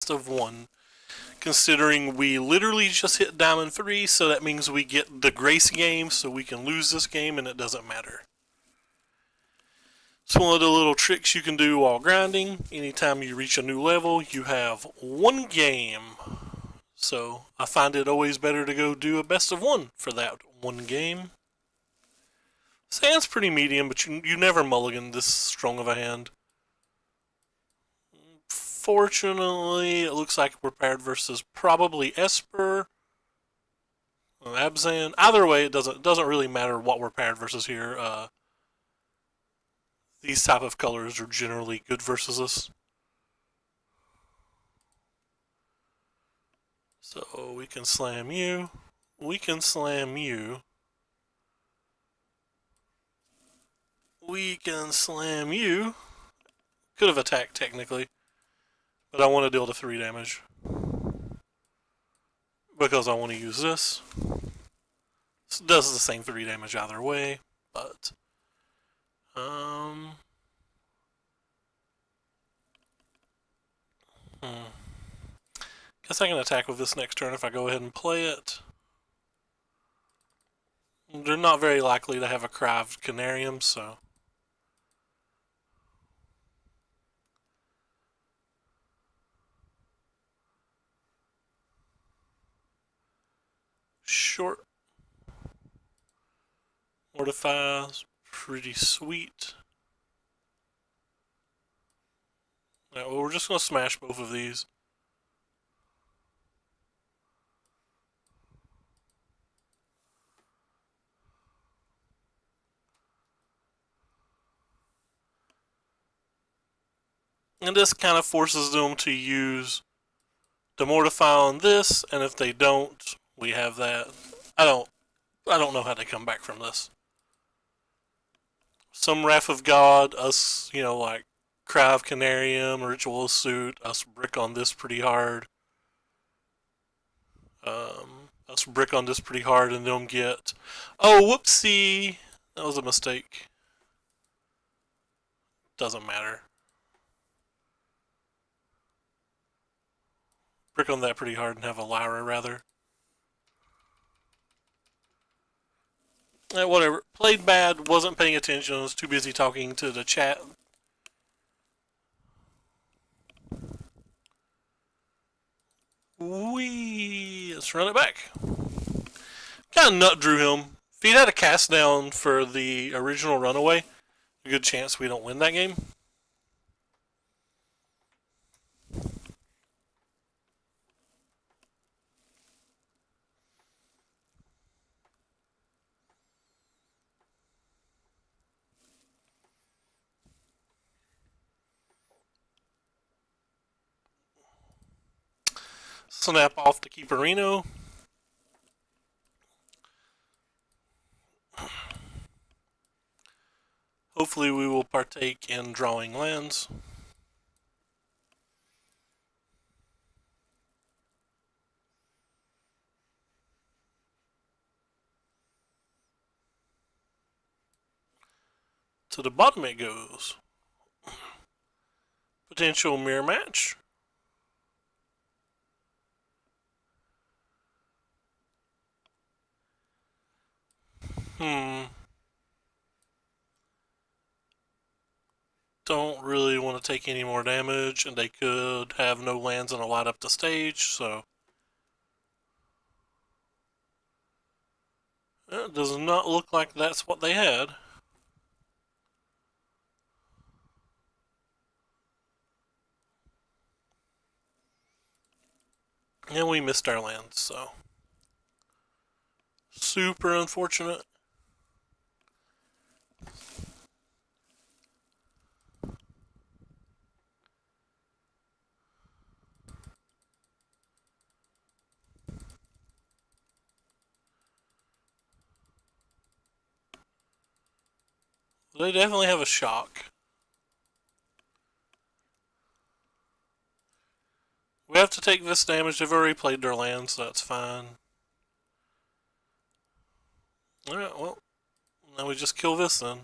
best of one. Considering we literally just hit Diamond 3, so that means we get the Grace game, so we can lose this game and it doesn't matter. It's one of the little tricks you can do while grinding. Anytime you reach a new level, you have one game. So I find it always better to go do a best of one for that one game. Sand's pretty medium, but you never mulligan this strong of a hand. Fortunately, it looks like we're paired versus probably Esper, Abzan. Either way, it doesn't really matter what we're paired versus here. These type of colors are generally good versus us. So we can slam you. We can slam you. We can slam you. Could have attacked technically, but I want to deal the 3 damage because I want to use this. This does the same 3 damage either way, but guess I can attack with this next turn if I go ahead and play it. They're not very likely to have a Crived Canarium, so. Short. Mortify's pretty sweet. Right, well, we're just going to smash both of these. And this kind of forces them to use the Mortify on this, and if they don't, we have that. I don't know how they come back from this. Some Wrath of God, us, like Crive Canarium, Ritual Suit, us brick on this pretty hard. Us brick on this pretty hard and them get... Oh, whoopsie! That was a mistake. Doesn't matter. Brick on that pretty hard and have a Lyra, rather. Whatever. Played bad, wasn't paying attention, was too busy talking to the chat. Let's run it back. Kind of nut drew him. If he'd had a cast down for the original runaway, a good chance we don't win that game. Snap off the Keeperino. Hopefully we will partake in drawing lands. To the bottom it goes. Potential mirror match. Don't really want to take any more damage, and they could have no lands and a light up the stage, so. It does not look like that's what they had. And we missed our lands, so. Super unfortunate. They definitely have a shock. We have to take this damage. They've already played their land, so that's fine. Alright, well, now we just kill this then.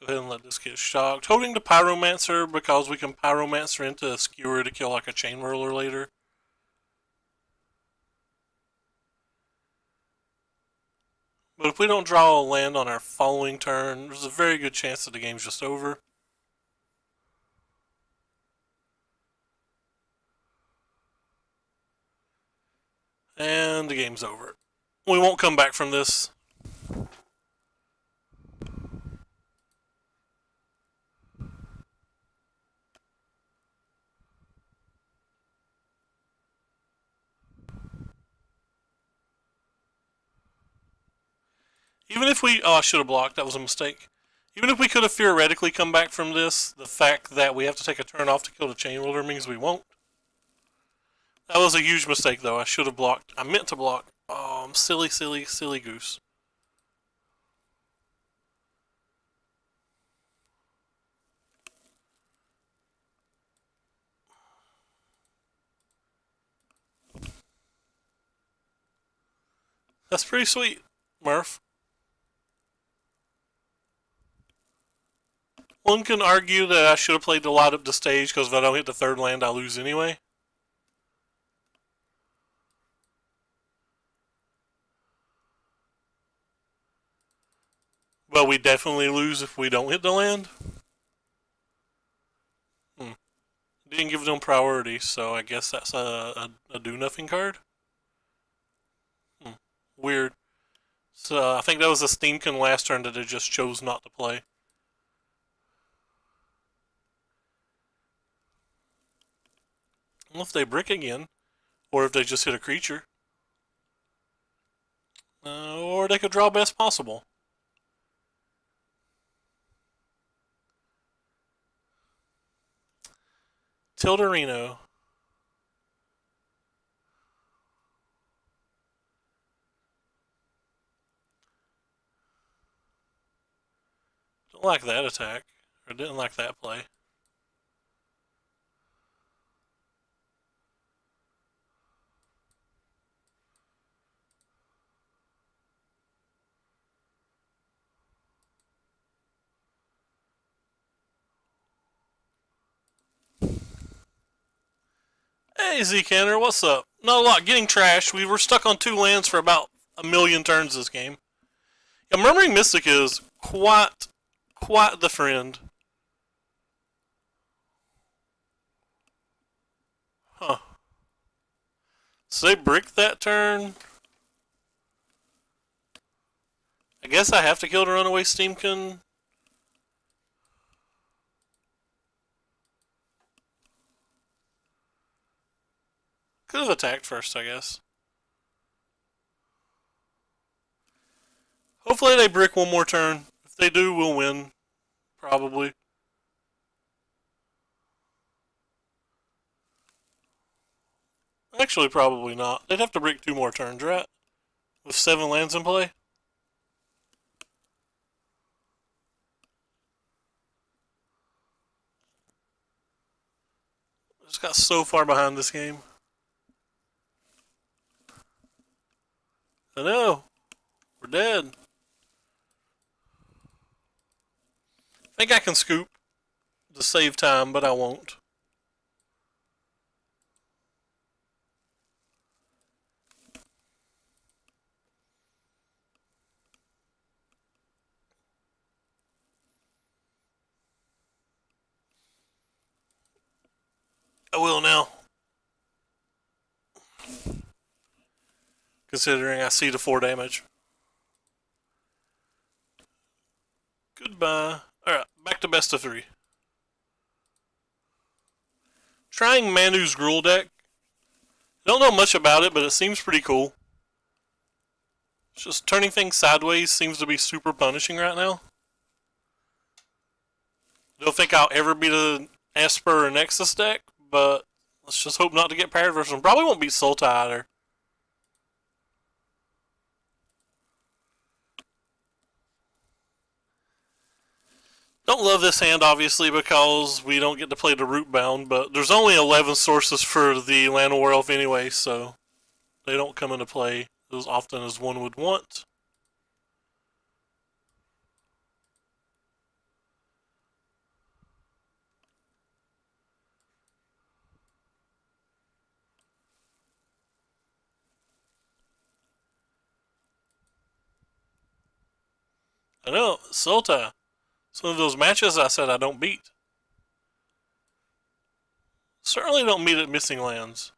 Go ahead and let this get shocked. Holding the Pyromancer because we can Pyromancer into a Skewer to kill like a Chain Whirler later. But if we don't draw a land on our following turn, there's a very good chance that the game's just over. And the game's over. We won't come back from this. Even if we... Oh, I should have blocked. That was a mistake. Even if we could have theoretically come back from this, the fact that we have to take a turn off to kill the Chain Whirler means we won't. That was a huge mistake, though. I should have blocked. I meant to block. Oh, I'm silly goose. That's pretty sweet, Murph. One can argue that I should have played to light up the stage because if I don't hit the third land, I lose anyway. But we definitely lose if we don't hit the land. Didn't give them priority, so I guess that's a do-nothing card. Weird. So I think that was a Steamkin last turn that it just chose not to play. Well, if they brick again, or if they just hit a creature. Or they could draw best possible. Tilderino. Don't like that attack. Or didn't like that play. Hey Z-Canner, what's up? Not a lot, getting trashed. We were stuck on 2 lands for about a million turns this game. Yeah, Murmuring Mystic is quite the friend. Huh. So they bricked that turn. I guess I have to kill the runaway Steamkin. Could have attacked first, I guess. Hopefully they brick one more turn. If they do, we'll win. Probably. Actually, probably not. They'd have to brick 2 more turns, right? With 7 lands in play. Just got so far behind this game. I know. We're dead. I think I can scoop to save time, but I won't. I will now. Considering I see the 4 damage. Goodbye. Alright, back to best of 3. Trying Manu's Gruul deck. Don't know much about it, but it seems pretty cool. It's just turning things sideways seems to be super punishing right now. Don't think I'll ever beat an Esper or Nexus deck, but let's just hope not to get paired versus them. Probably won't beat Sultai either. Don't love this hand, obviously, because we don't get to play the Rootbound, but there's only 11 sources for the Llanowar Elf anyway, so they don't come into play as often as one would want. I know, Sulta. Some of those matches I said I don't beat. Certainly don't meet at Missing Lands.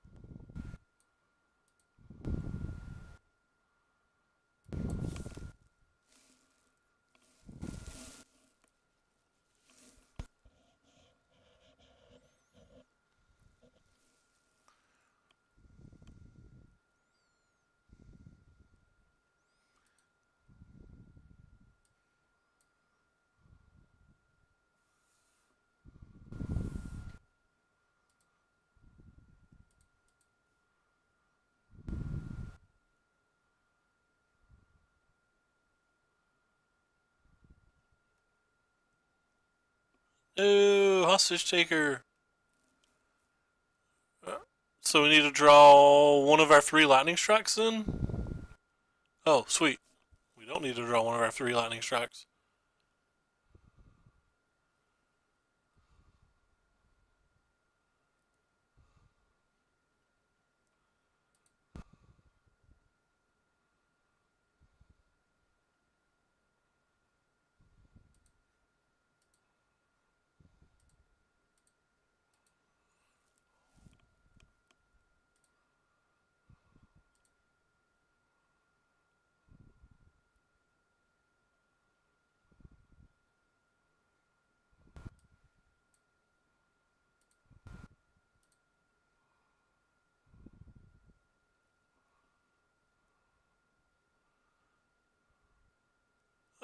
No, hostage taker. So we need to draw one of our 3 lightning strikes then? Oh, sweet. We don't need to draw one of our 3 lightning strikes.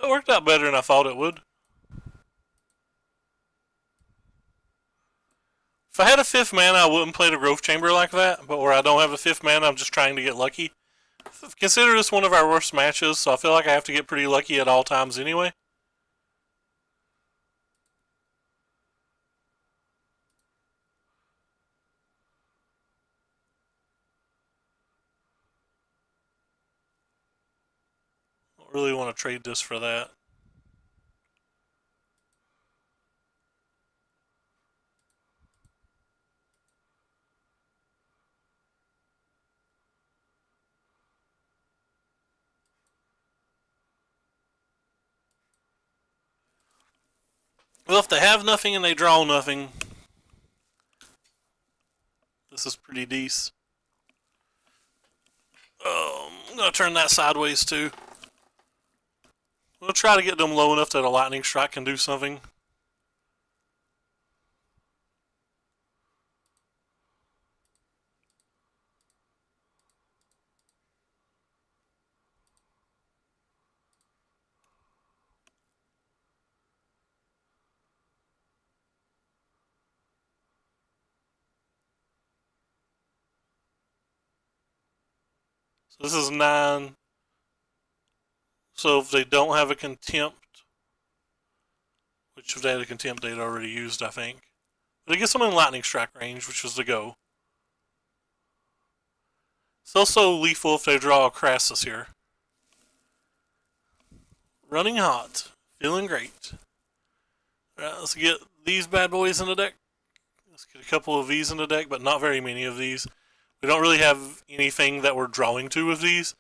It worked out better than I thought it would. If I had a 5th mana, I wouldn't play the Growth Chamber like that, but where I don't have a 5th mana, I'm just trying to get lucky. Consider this one of our worst matches, so I feel like I have to get pretty lucky at all times anyway. I don't really want to trade this for that. Well, if they have nothing and they draw nothing, this is pretty decent. I'm going to turn that sideways too. We'll try to get them low enough that a lightning strike can do something. So this is 9. So if they don't have a contempt, which if they had a contempt they'd already used, I think. But it gets them in lightning strike range, which was the go. It's also lethal if they draw a Crassus here. Running hot. Feeling great. Alright, let's get these bad boys in the deck. Let's get a couple of these in the deck, but not very many of these. We don't really have anything that we're drawing to with these.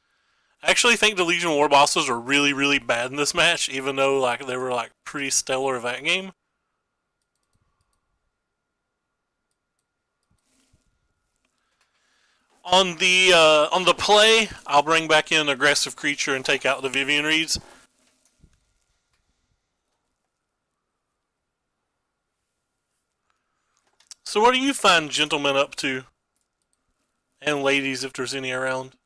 I actually think the Legion War bosses are really, really bad in this match, even though like they were like pretty stellar that game. On the play, I'll bring back in Aggressive Creature and take out the Vivian Reeds. So what do you find gentlemen up to? And ladies, if there's any around.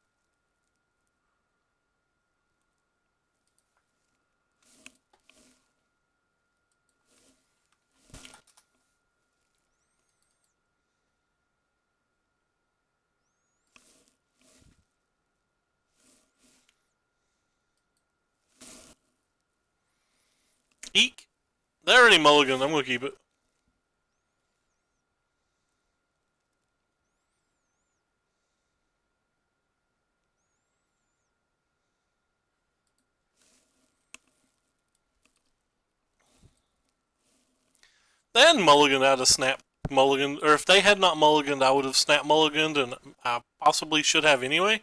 Eek. They already mulliganed. I'm going to keep it. They hadn't mulliganed, I'd have snapped mulligan. Or if they had not mulliganed, I would have snapped mulliganed, and I possibly should have anyway.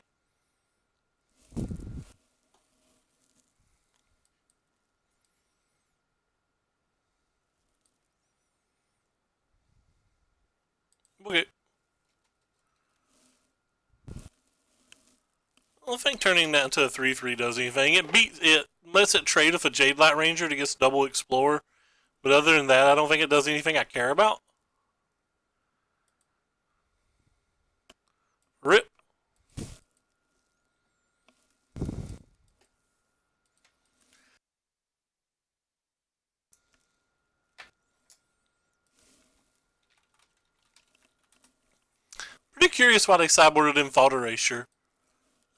Okay. I don't think turning that into a 3/3 does anything. It lets it trade with a Jade Light Ranger to get double Explorer. But other than that, I don't think it does anything I care about. Rip. Pretty curious why they sideboarded in Fault Erasure.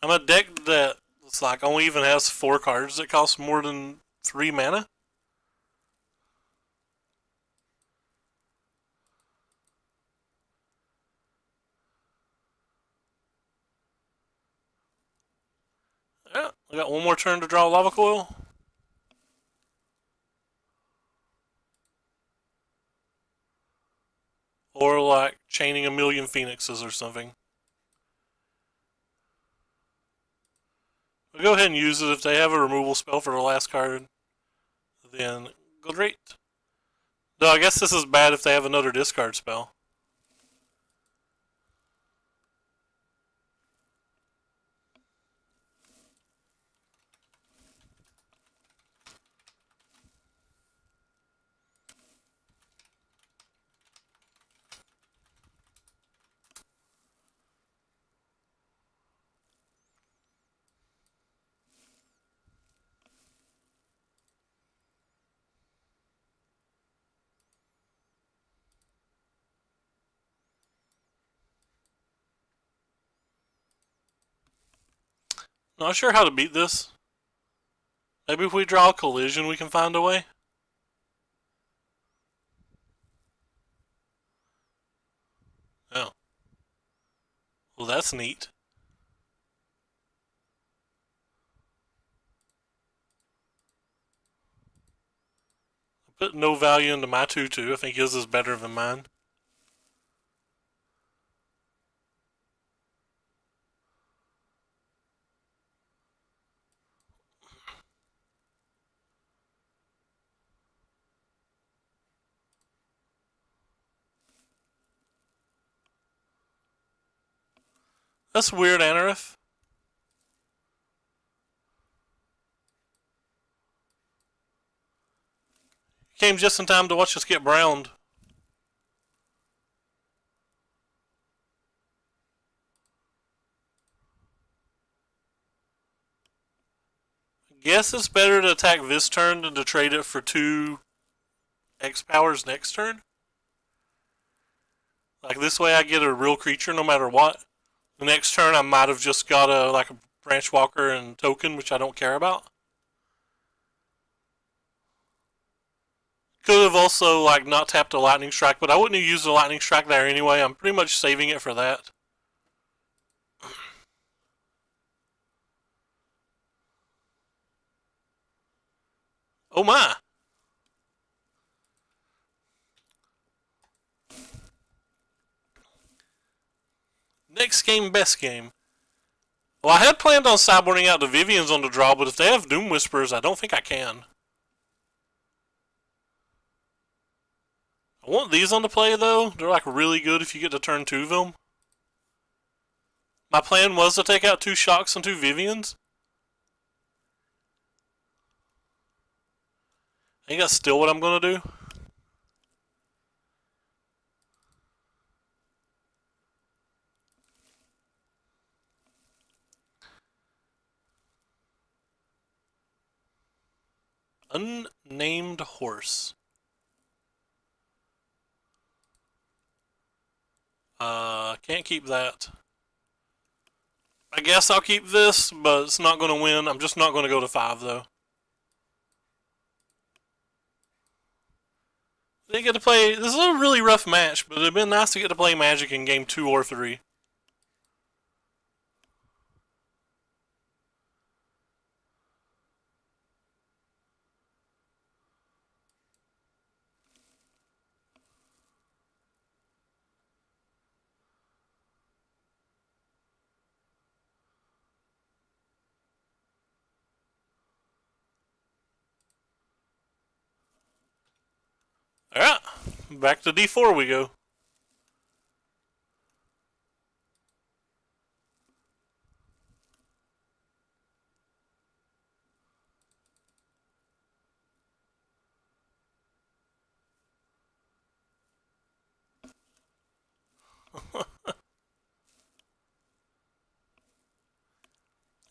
I'm a deck that it's like only even has 4 cards that cost more than 3 mana. Yeah, I got one more turn to draw Lava Coil. Or like chaining a million phoenixes or something. We'll go ahead and use it. If they have a removal spell for the last card, then great. Though I guess this is bad if they have another discard spell. Not sure how to beat this. Maybe if we draw a collision, we can find a way. Oh. Well, that's neat. I put no value into my 2/2. I think his is better than mine. That's weird, Anarith. Came just in time to watch us get browned. Guess it's better to attack this turn than to trade it for 2 X powers next turn. Like this way I get a real creature no matter what. The next turn I might have just got a Branch Walker and token, which I don't care about. Could have also not tapped a Lightning Strike, but I wouldn't have used the Lightning Strike there anyway. I'm pretty much saving it for that. Oh my! Next game, best game. Well, I had planned on sideboarding out the Vivians on the draw, but if they have Doom Whisperers, I don't think I can. I want these on the play, though. They're really good if you get to turn 2 of them. My plan was to take out 2 Shocks and 2 Vivians. I think that's still what I'm going to do. Unnamed Horse. Can't keep that. I guess I'll keep this, but it's not going to win. I'm just not going to go to 5, though. They get to play. This is a really rough match, but it'd been nice to get to play Magic in game 2 or 3. Alright, back to D4 we go.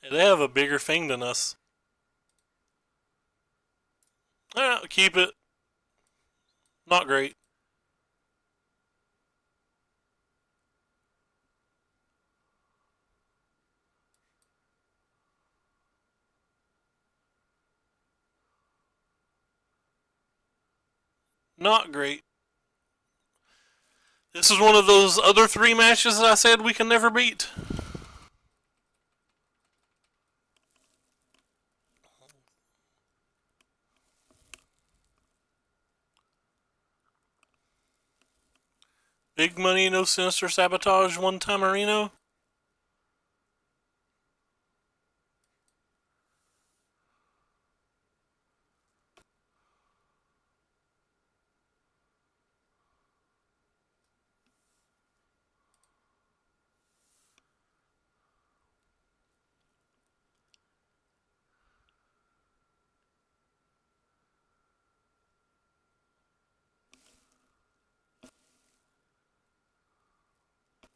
They have a bigger thing than us. Keep it. Not great. Not great. This is one of those other 3 matches that I said we can never beat. Big money, no sinister sabotage, one-time Marino.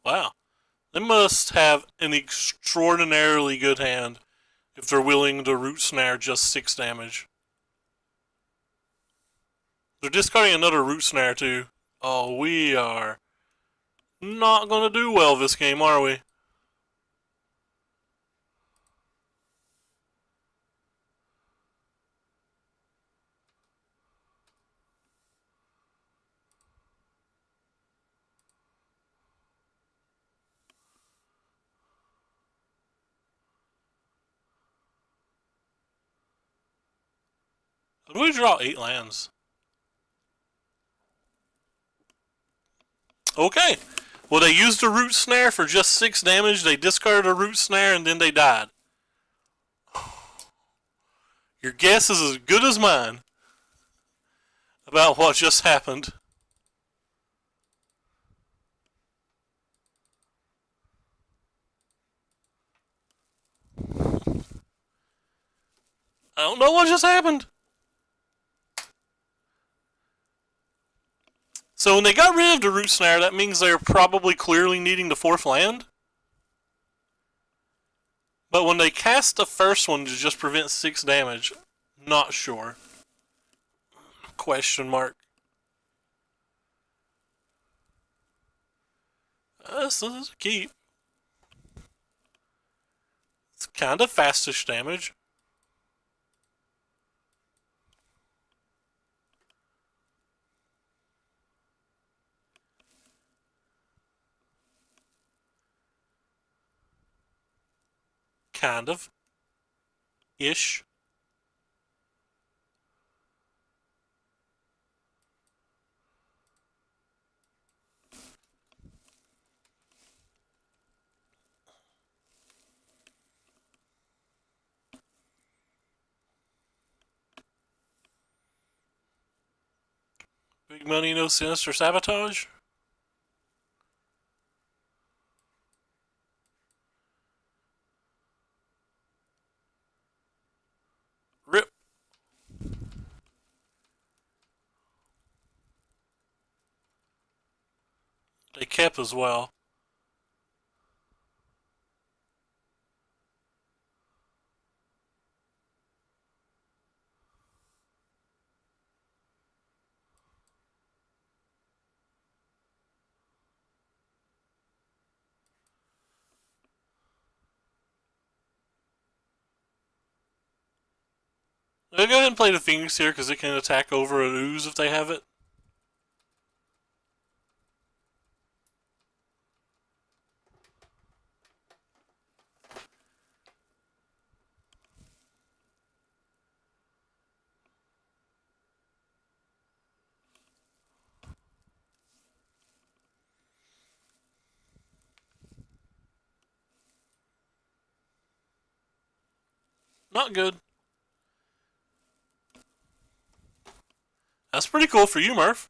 Wow. They must have an extraordinarily good hand if they're willing to root snare just 6 damage. They're discarding another root snare too. Oh, we are not gonna do well this game, are we? How do we draw 8 lands? Okay. Well, they used a root snare for just 6 damage. They discarded a root snare and then they died. Your guess is as good as mine about what just happened. I don't know what just happened. So when they got rid of the root snare, that means they're probably clearly needing the 4th land. But when they cast the first one to just prevent 6 damage, not sure. Question mark. This is a keep. It's kind of fastish damage. Kind of. Ish. Big money, no sinister sabotage. Rip. They kept as well. They'll go ahead and play the Phoenix here because it can attack over an ooze if they have it. Not good. That's pretty cool for you, Murph.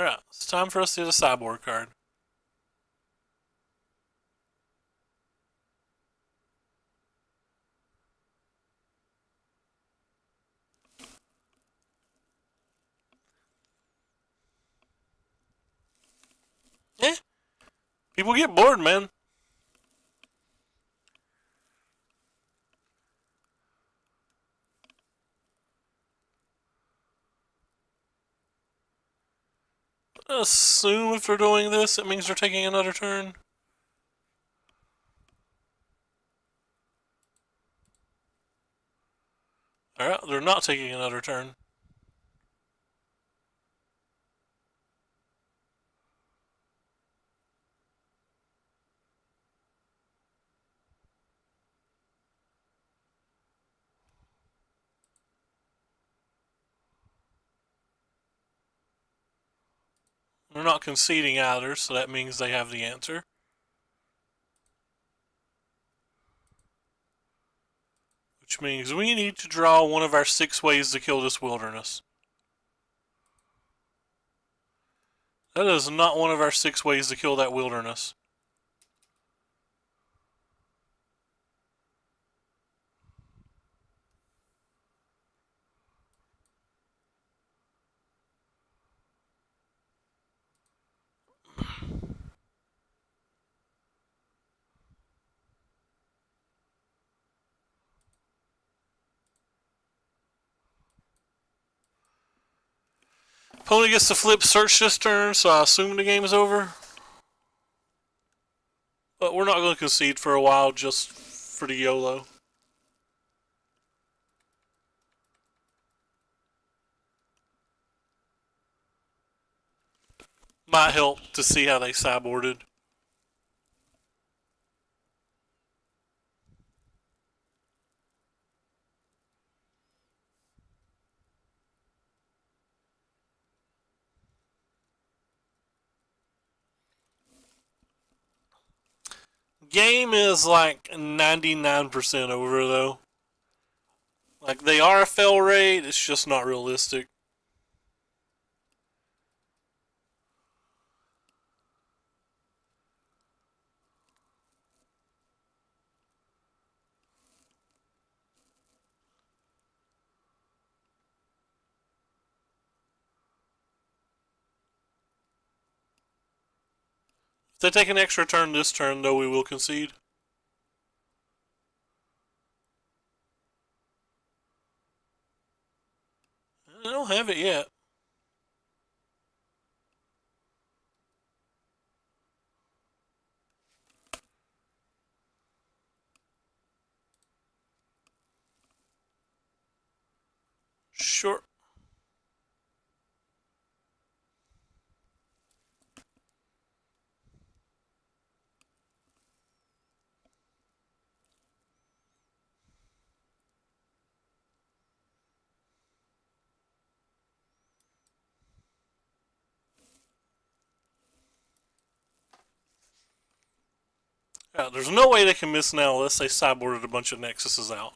Alright, it's time for us to get a sideboard card. Eh, people get bored, man. I assume if they're doing this, it means they're taking another turn. Alright, they're not taking another turn. They're not conceding either, so that means they have the answer. Which means we need to draw one of our 6 ways to kill this wilderness. That is not one of our 6 ways to kill that wilderness. Opponent gets to flip search this turn, so I assume the game is over. But we're not going to concede for a while just for the YOLO. Might help to see how they sideboarded. Game is like 99% over though. Like they are a fail rate, it's just not realistic. If they take an extra turn this turn though, we will concede. I don't have it yet. Sure. Yeah, there's no way they can miss now unless they sideboarded a bunch of Nexuses out.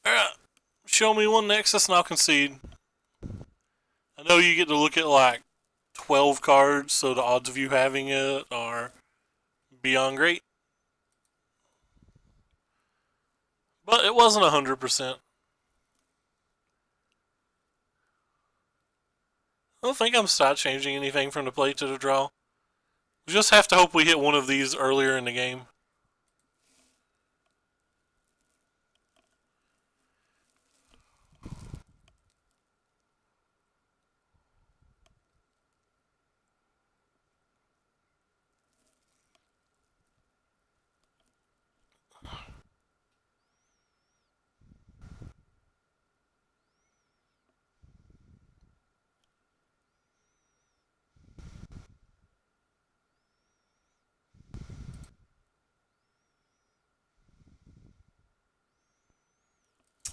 Alright, show me one Nexus and I'll concede. I know you get to look at like 12 cards, so the odds of you having it are beyond great. But it wasn't 100%. I don't think I'm side changing anything from the play to the draw. We just have to hope we hit one of these earlier in the game.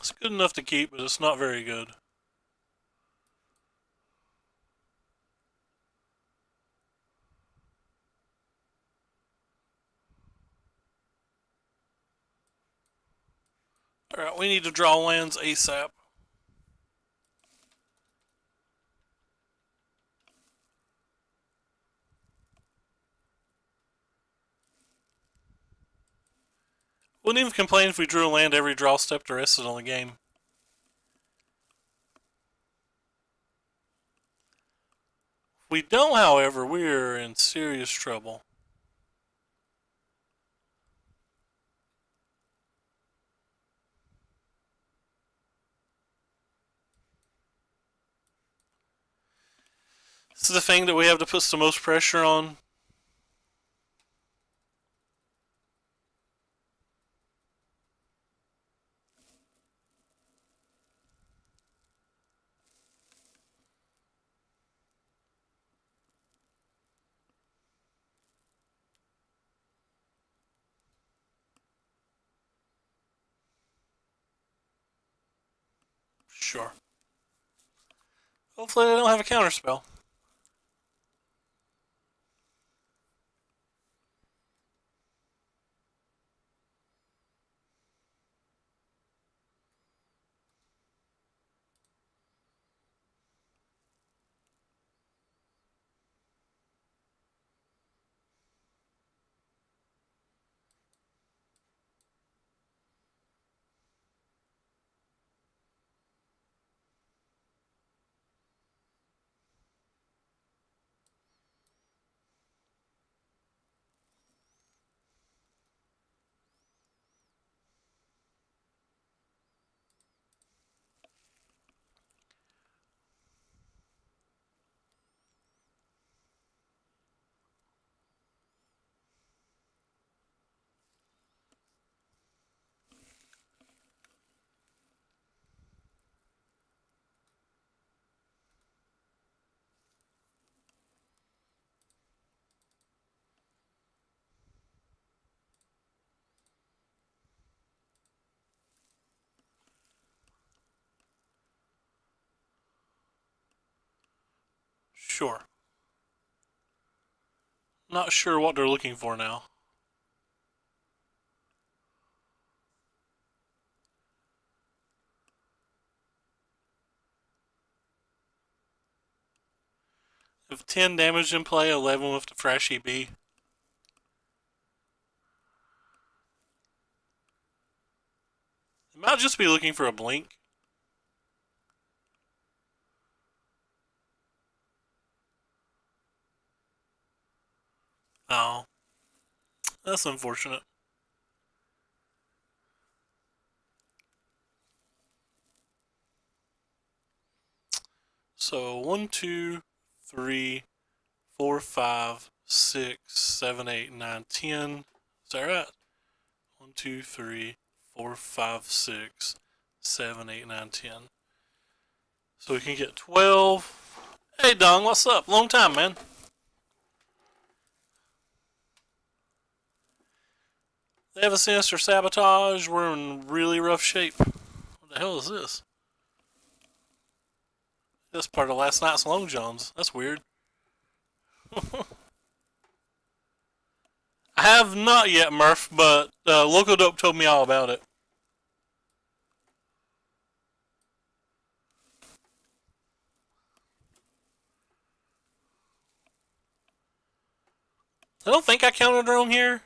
It's good enough to keep, but it's not very good. Alright, we need to draw lands ASAP. Wouldn't even complain if we drew a land every draw step to rest it on the game. If we don't, however, we're in serious trouble. This is the thing that we have to put the most pressure on. Sure. Hopefully they don't have a counterspell. Sure. Not sure what they're looking for now. If 10 damage in play, 11 with the Fresh EB. They might just be looking for a blink. Oh. That's unfortunate. So 1, 2, 3, 4, 5, 6, 7, 8, 9, 10. Is that right? 1, 2, 3, 4, 5, 6, 7, 8, 9, 10. So we can get 12. Hey Dong, what's up? Long time, man. They have a Sinister Sabotage. We're in really rough shape. What the hell is this? This part of last night's Long Johns. That's weird. I have not yet, Murph, but Loco Dope told me all about it. I don't think I counted drone here.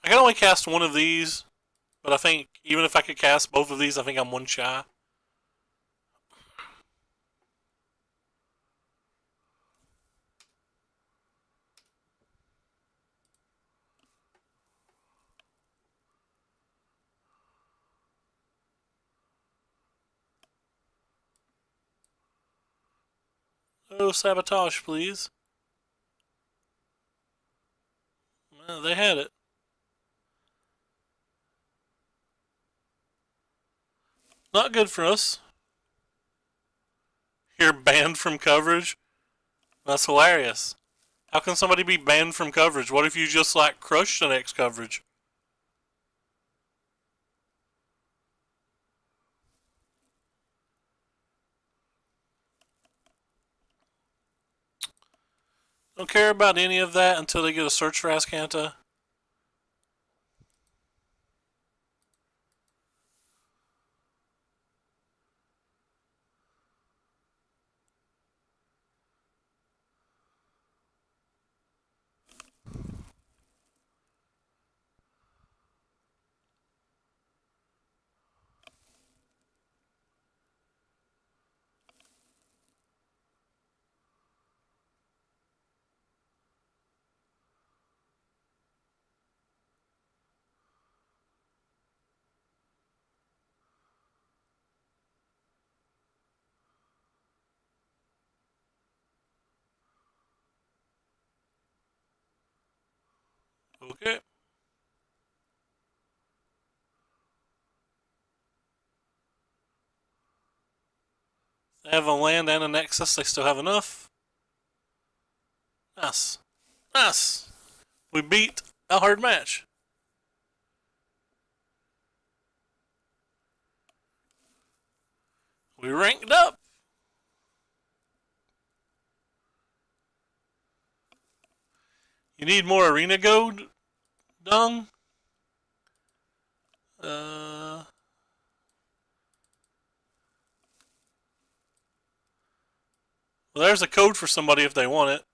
I can only cast one of these, but I think even if I could cast both of these, I think I'm one shy. Oh, Sabotage, please. They had it. Not good for us. You're banned from coverage? That's hilarious. How can somebody be banned from coverage? What if you just, like, crush the next coverage? Don't care about any of that until they get a search for Ascanta. Okay. They have a land and a nexus. They still have enough. Nice. Nice. We beat a hard match. We ranked up. You need more arena gold, Dung? Well, there's a code for somebody if they want it.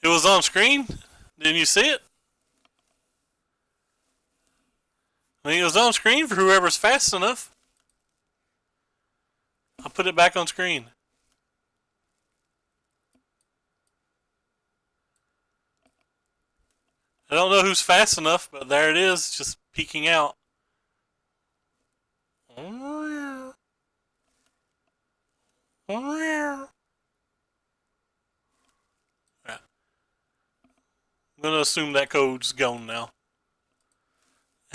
It was on screen. Didn't you see it? I mean, it was on screen for whoever's fast enough. I'll put it back on screen. I don't know who's fast enough, but there it is, just peeking out. Yeah. I'm going to assume that code's gone now.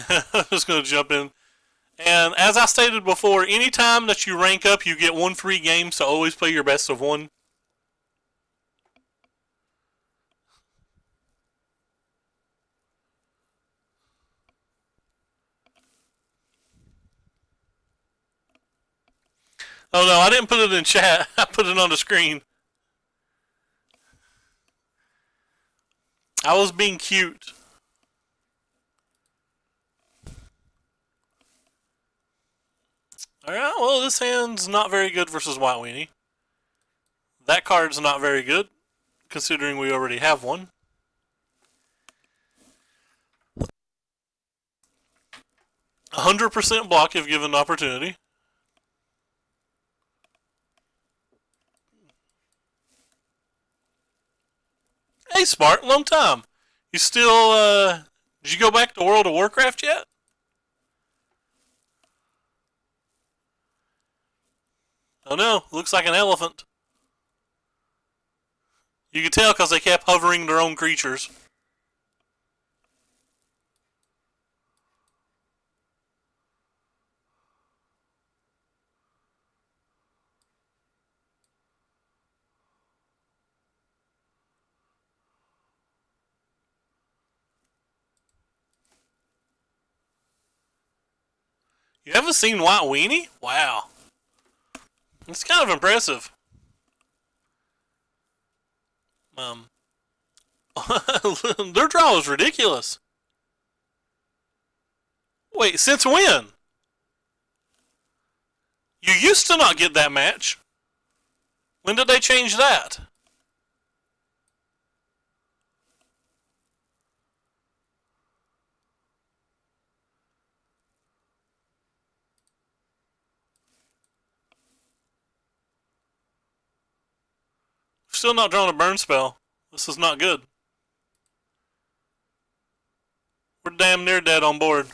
I'm just going to jump in. And as I stated before, anytime that you rank up, you get one free game, so always play your best of one. Oh no, I didn't put it in chat. I put it on the screen. I was being cute. Alright, well, this hand's not very good versus White Weenie. That card's not very good, considering we already have one. A 100% block if given the opportunity. Hey, Smart, long time. You still, did you go back to World of Warcraft yet? Oh no, looks like an elephant. You could tell because they kept hovering their own creatures. You haven't seen White Weenie? Wow. It's kind of impressive. Um, their draw is ridiculous. Wait, since when? You used to not get that match. When did they change that? Still not drawn a burn spell. This is not good. We're damn near dead on board.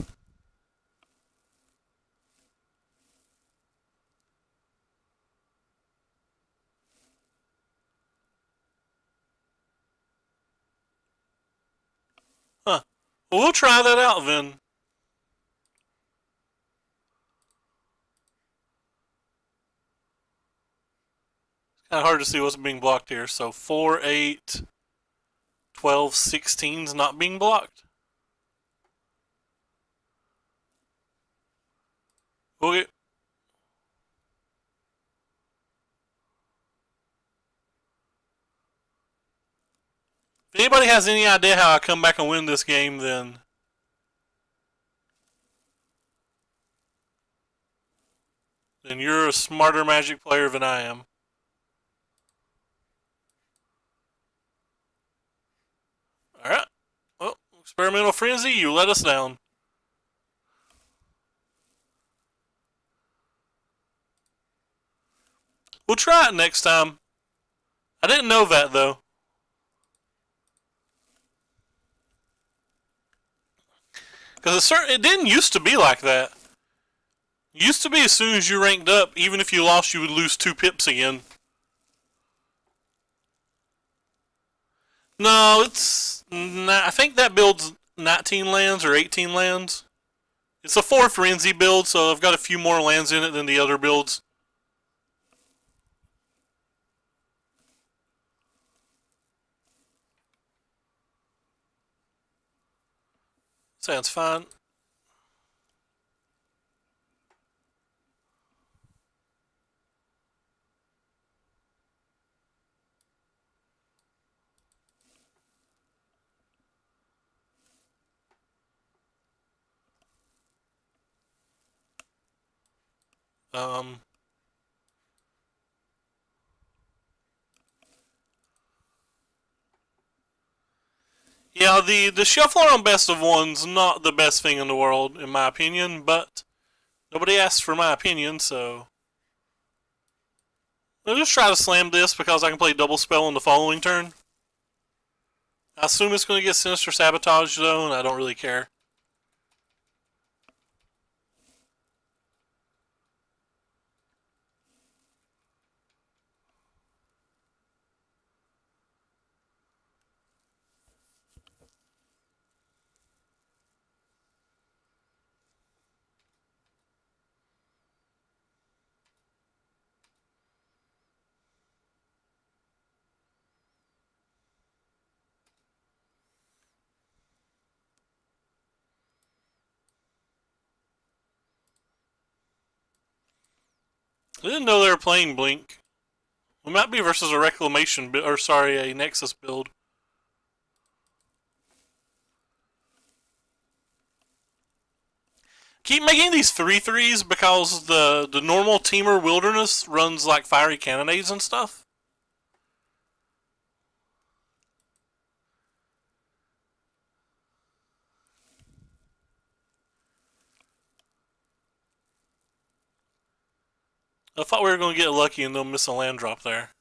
Well, we'll try that out then. Kind of hard to see what's being blocked here. So 4, 8, 12, 16's not being blocked. Okay. If anybody has any idea how I come back and win this game, then you're a smarter Magic player than I am. Alright. Well, Experimental Frenzy, you let us down. We'll try it next time. I didn't know that, though. Because it didn't used to be like that. It used to be as soon as you ranked up, even if you lost, you would lose 2 pips again. No, it's... I think that build's 19 lands or 18 lands. It's a 4 Frenzy build, so I've got a few more lands in it than the other builds. Sounds fine. Yeah, the shuffler on best of one's not the best thing in the world, in my opinion, but nobody asked for my opinion, so I'll just try to slam this because I can play double spell on the following turn. I assume it's going to get Sinister Sabotage, though, and I don't really care. I didn't know they were playing Blink. We might be versus a Reclamation, or sorry, a Nexus build. Keep making these 3/3s because the normal Teamer Wilderness runs like fiery cannonades and stuff. I thought we were going to get lucky and they'll miss a land drop there.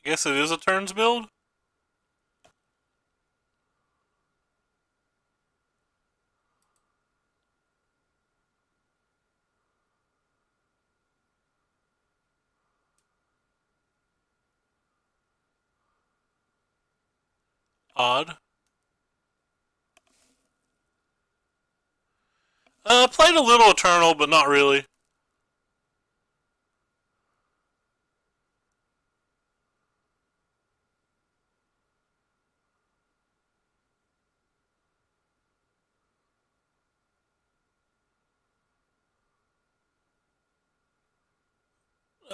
I guess it is a turns build. Odd. Played a little Eternal, but not really.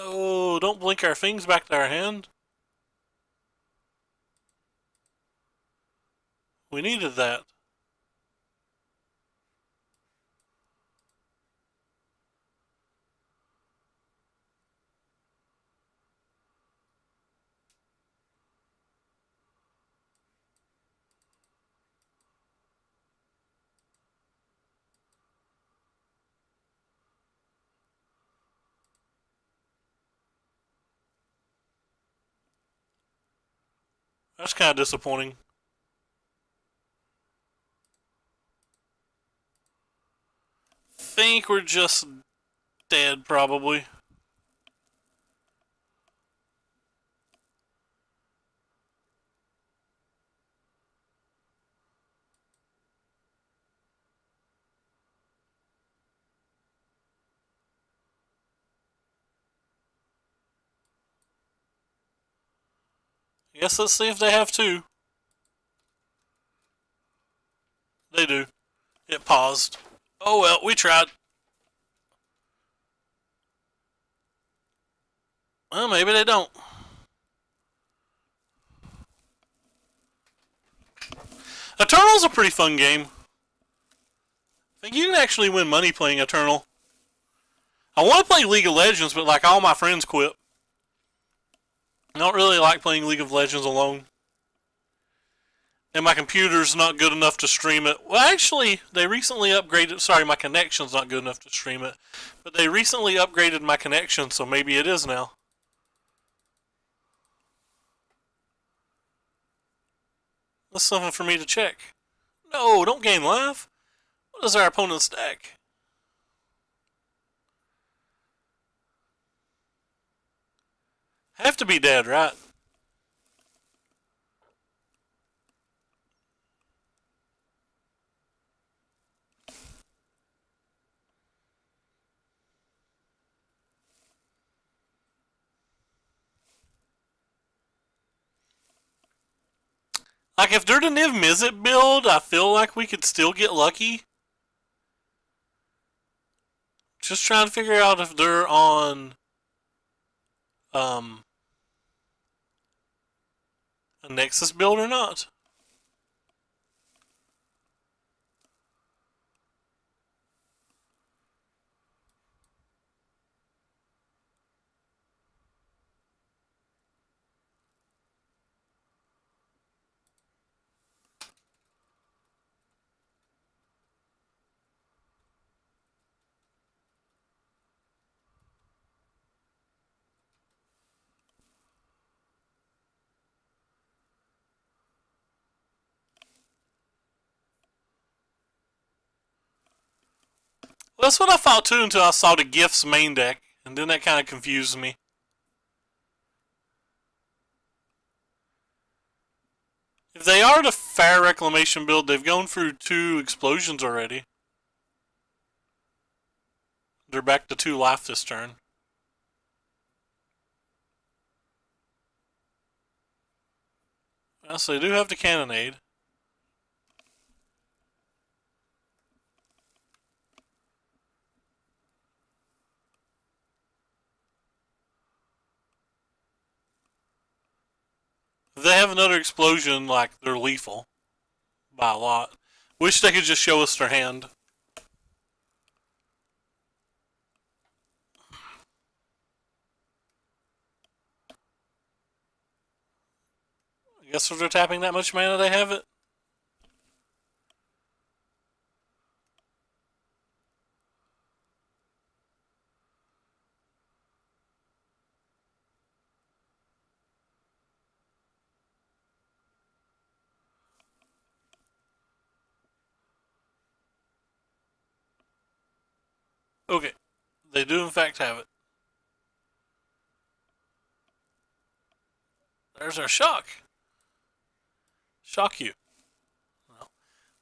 Oh, don't blink our things back to our hand. We needed that. That's kind of disappointing. Think we're just dead, probably. Yes, let's see if they have two. They do. It paused. Oh well, we tried. Well, maybe they don't. Eternal's a pretty fun game. I think you can actually win money playing Eternal. I want to play League of Legends, but like all my friends quit. I don't really like playing League of Legends alone. And my computer's not good enough to stream it. Well, actually, they recently upgraded. Sorry, my connection's not good enough to stream it. But they recently upgraded my connection, so maybe it is now. That's something for me to check. No, don't gain life. What is our opponent's deck? Have to be dead, right? Like, if they're the Niv Mizzet build, I feel like we could still get lucky. Just trying to figure out if they're on a Nexus build or not. Well, that's what I thought too until I saw the Gifts main deck, and then that kind of confused me. If they are the Fire Reclamation build, they've gone through 2 explosions already. They're back to 2 life this turn. So they do have the Cannonade. If they have another explosion, like, they're lethal. By a lot. Wish they could just show us their hand. I guess if they're tapping that much mana, they have it. Okay. They do in fact have it. There's our shock. Shock you. No.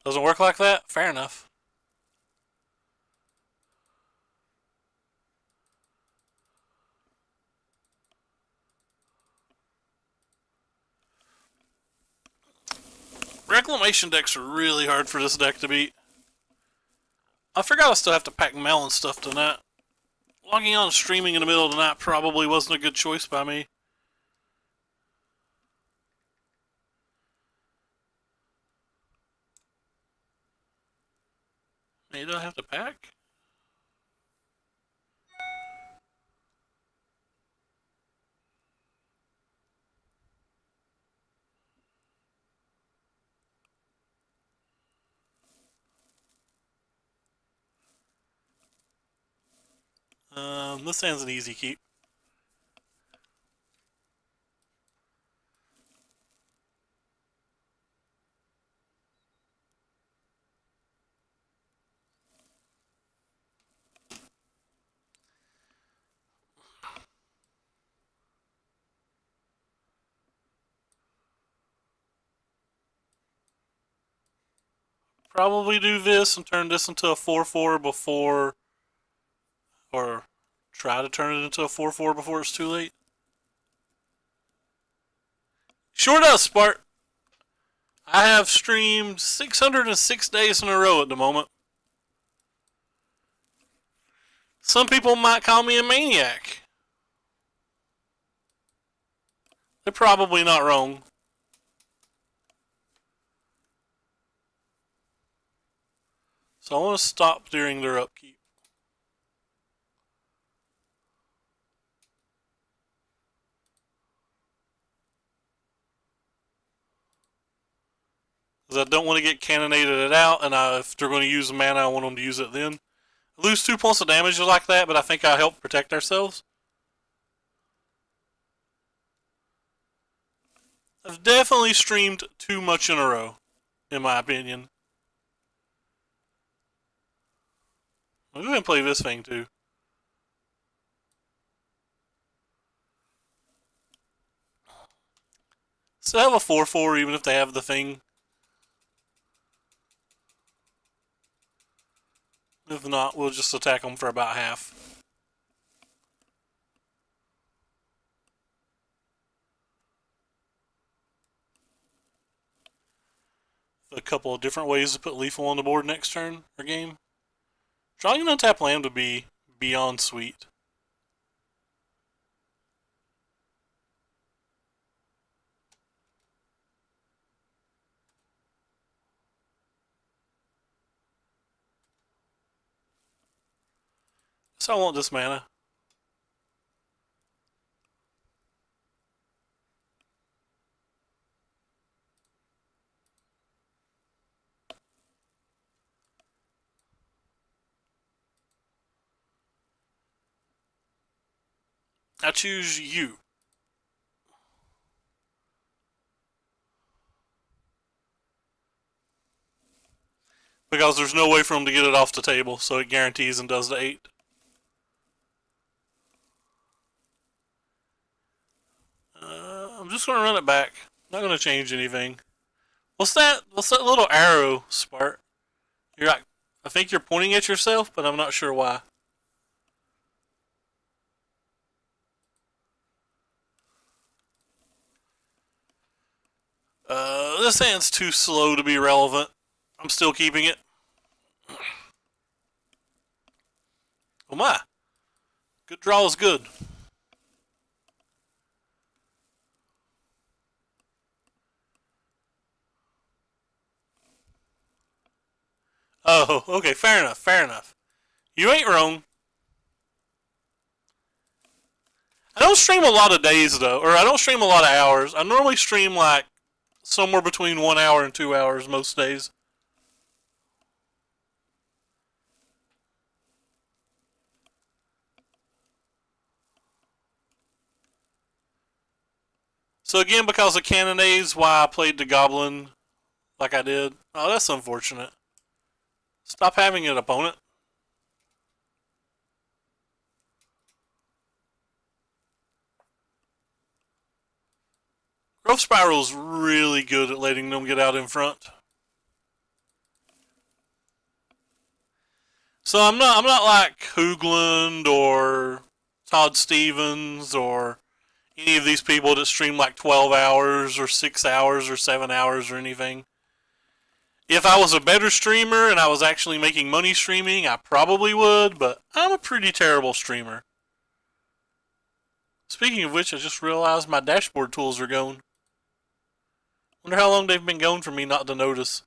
Doesn't work like that? Fair enough. Reclamation decks are really hard for this deck to beat. I forgot I still have to pack melon stuff tonight. Logging on streaming in the middle of the night probably wasn't a good choice by me. Hey, do I have to pack? This hand's an easy keep. Probably do this and turn this into a 4-4 before, or try to turn it into a 4-4 before it's too late. Sure does, Spart. I have streamed 606 days in a row at the moment. Some people might call me a maniac. They're probably not wrong. So I want to stop during their upkeep. Because I don't want to get cannonaded out, and if they're going to use mana, I want them to use it then. I lose 2 points of damage like that, but I think I help protect ourselves. I've definitely streamed too much in a row, in my opinion. I'll go ahead and play this thing too. So I have a 4-4 even if they have the thing. If not, we'll just attack them for about half. A couple of different ways to put lethal on the board next turn or game. Drawing an untapped land would be beyond sweet. So I want this mana. I choose you. Because there's no way for him to get it off the table, so it guarantees and does the 8. I'm just going to run it back. Not going to change anything. What's that little arrow, Spart? You're like, I think you're pointing at yourself, but I'm not sure why. This hand's too slow to be relevant. I'm still keeping it. Oh my. Good draw is good. Oh, okay, fair enough, fair enough. You ain't wrong. I don't stream a lot of days though, or I don't stream a lot of hours. I normally stream like somewhere between 1 hour and 2 hours most days. So again, because of cannonades, why I played the goblin like I did. Oh, that's unfortunate. Stop having it, opponent. Growth Spiral's really good at letting them get out in front. So I'm not like Hoogland or Todd Stevens or any of these people that stream like 12 hours or 6 hours or 7 hours or anything. If I was a better streamer and I was actually making money streaming, I probably would, but I'm a pretty terrible streamer. Speaking of which, I just realized my dashboard tools are gone. Wonder how long they've been gone for me not to notice.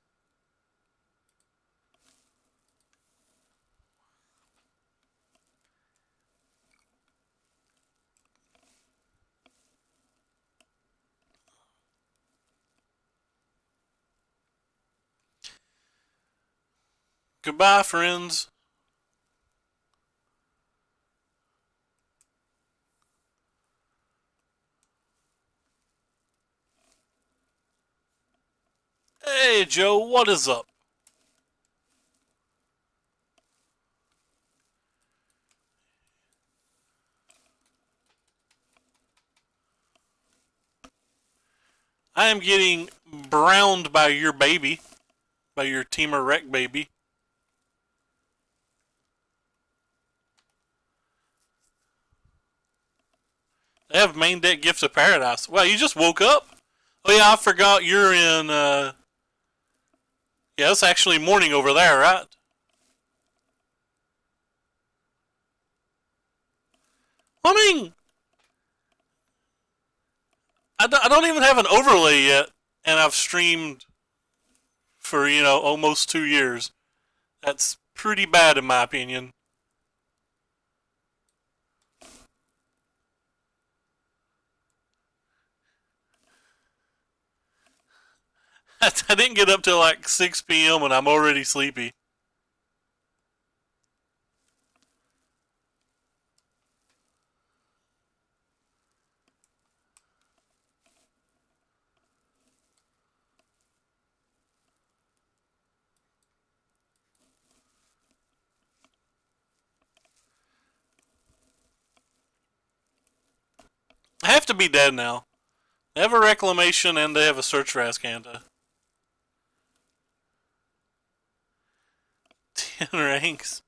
Goodbye, friends. Hey, Joe, what is up? I am getting browned by your baby, by your Teamer Wreck baby. They have main deck Gift of Paradise. Well, you just woke up? Oh yeah, I forgot you're in, yeah, it's actually morning over there, right? I mean, I don't even have an overlay yet, and I've streamed for, almost 2 years. That's pretty bad in my opinion. I didn't get up till like 6 p.m. and I'm already sleepy. I have to be dead now. They have a reclamation and they have a search for Ascanta. 10 ranks.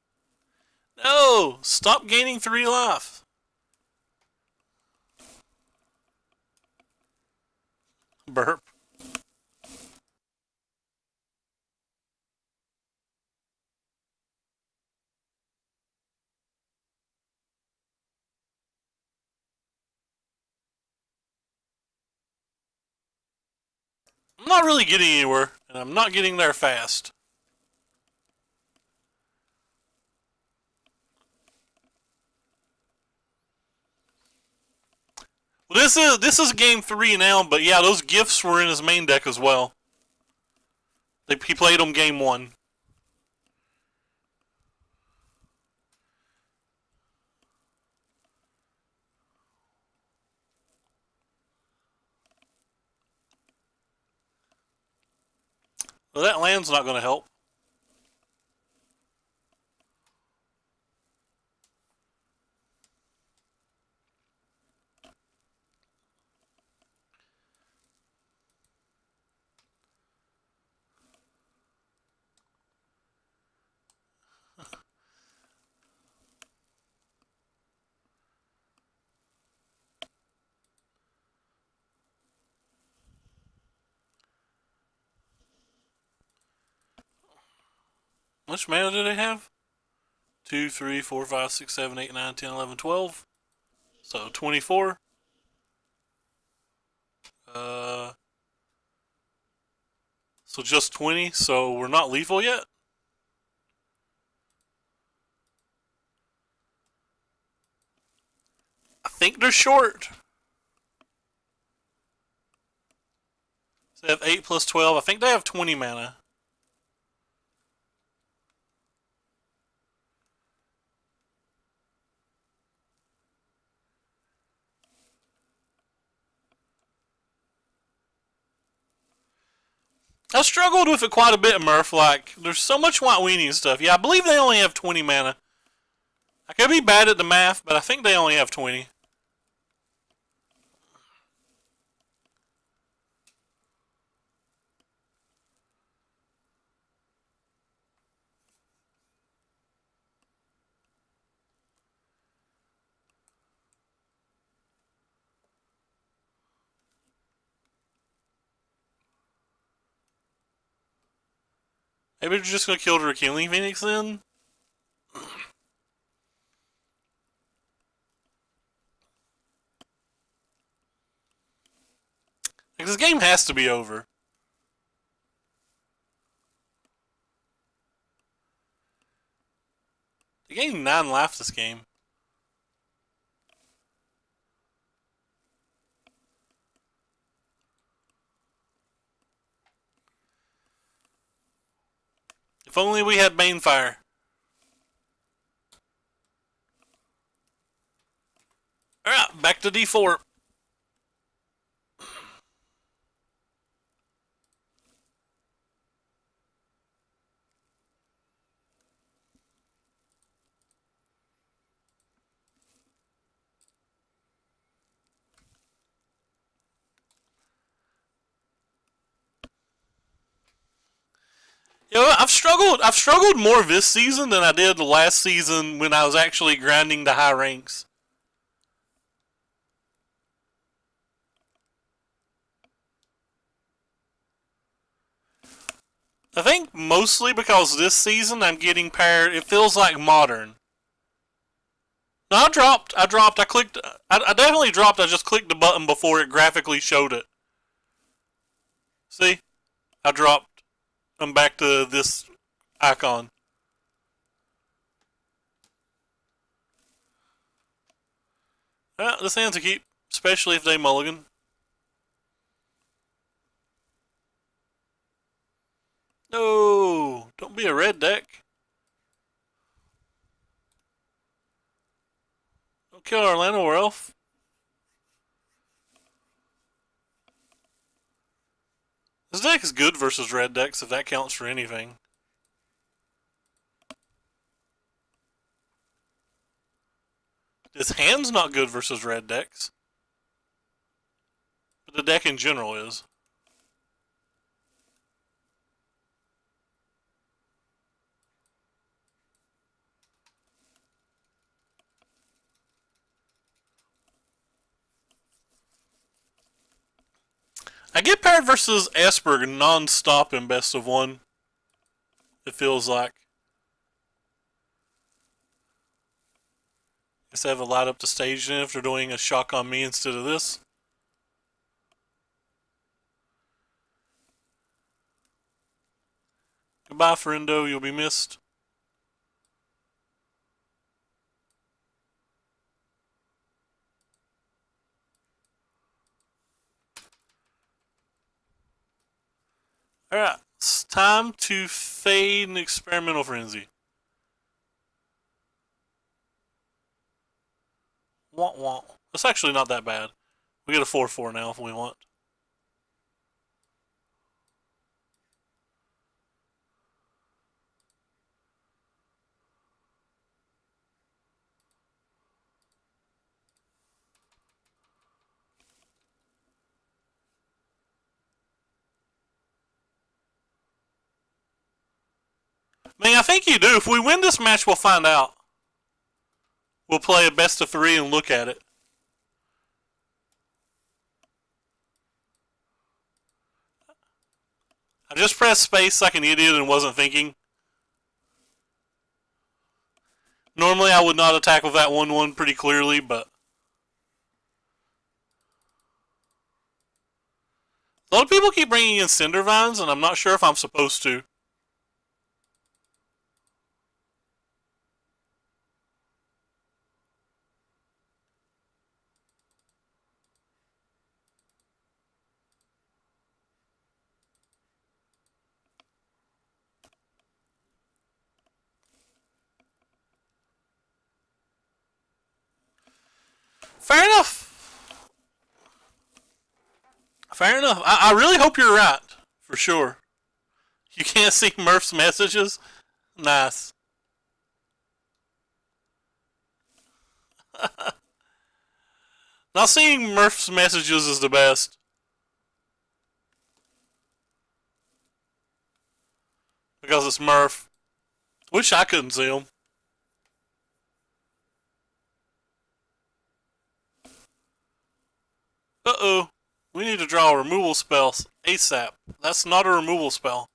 No! Stop gaining 3 life. Burp. I'm not really getting anywhere, and I'm not getting there fast. Well, this is game 3 now, but yeah, those gifts were in his main deck as well. He played them game 1. Well, that land's not going to help. How much mana do they have? 2, 3, 4, 5, 6, 7, 8, 9, 10, 11, 12. So 24. Uh, so just 20. So we're not lethal yet. I think they're short. So they have 8 plus 12. I think they have 20 mana. I struggled with it quite a bit, Murph. Like, there's so much white weenie and stuff. Yeah, I believe they only have 20 mana. I could be bad at the math, but I think they only have 20. Maybe we're just gonna kill the Killing Phoenix then? Like, this game has to be over. They gained 9 life this game. If only we had Banefire. Alright, back to D4. You know, I've struggled more this season than I did the last season when I was actually grinding to high ranks. I think mostly because this season I'm getting paired. It feels like modern. No, I dropped. I clicked. I definitely dropped. I just clicked the button before it graphically showed it. See? I dropped. I'm back to this icon. This hand's a keep, especially if they mulligan. No, don't be a red deck. Don't kill Orlando or Elf. This deck is good versus red decks, if that counts for anything. This hand's not good versus red decks. But the deck in general is. I get paired versus Esper non-stop in best of one. It feels like. Guess I have a light up the stage then if they're doing a shock on me instead of this. Goodbye, friendo. You'll be missed. Alright, it's time to fade an experimental frenzy. Wah wah. That's actually not that bad. We get a 4/4 now if we want. I mean, I think you do. If we win this match, we'll find out. We'll play a best of 3 and look at it. I just pressed space like an idiot and wasn't thinking. Normally I would not attack with that 1/1 pretty clearly, but... A lot of people keep bringing in Cinder Vines, and I'm not sure if I'm supposed to. Fair enough. Fair enough. I really hope you're right. For sure. You can't see Murph's messages? Nice. Not seeing Murph's messages is the best. Because it's Murph. Wish I couldn't see him. Uh-oh. We need to draw a removal spell ASAP. That's not a removal spell.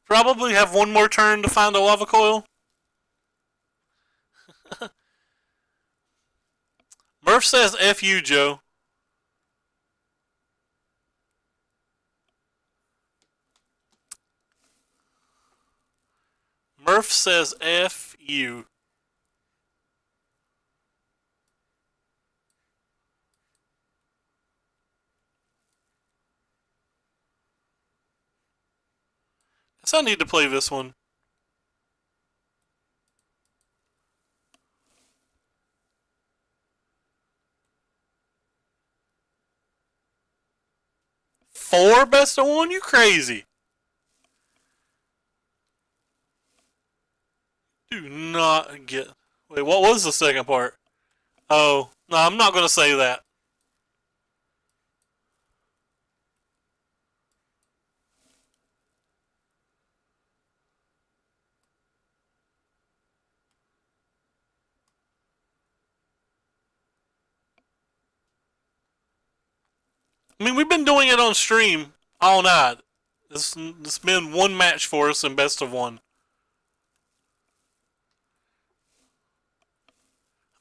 Probably have one more turn to find a lava coil. Murph says F you, Joe. Murph says F you. Guess I need to play this one. Four best of one? You crazy. Do not get... Wait, what was the second part? Oh, no, I'm not going to say that. I mean, we've been doing it on stream all night. It's been one match for us in best of one.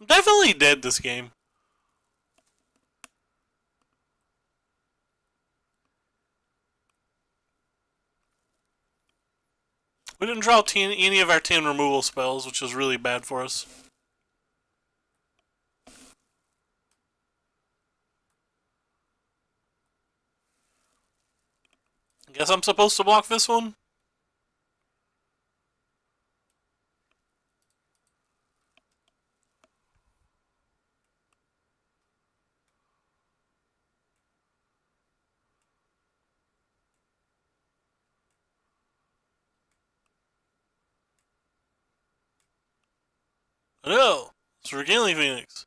I'm definitely dead this game. We didn't draw any of our 10 removal spells, which is really bad for us. I guess I'm supposed to block this one? No, it's Regaling Phoenix.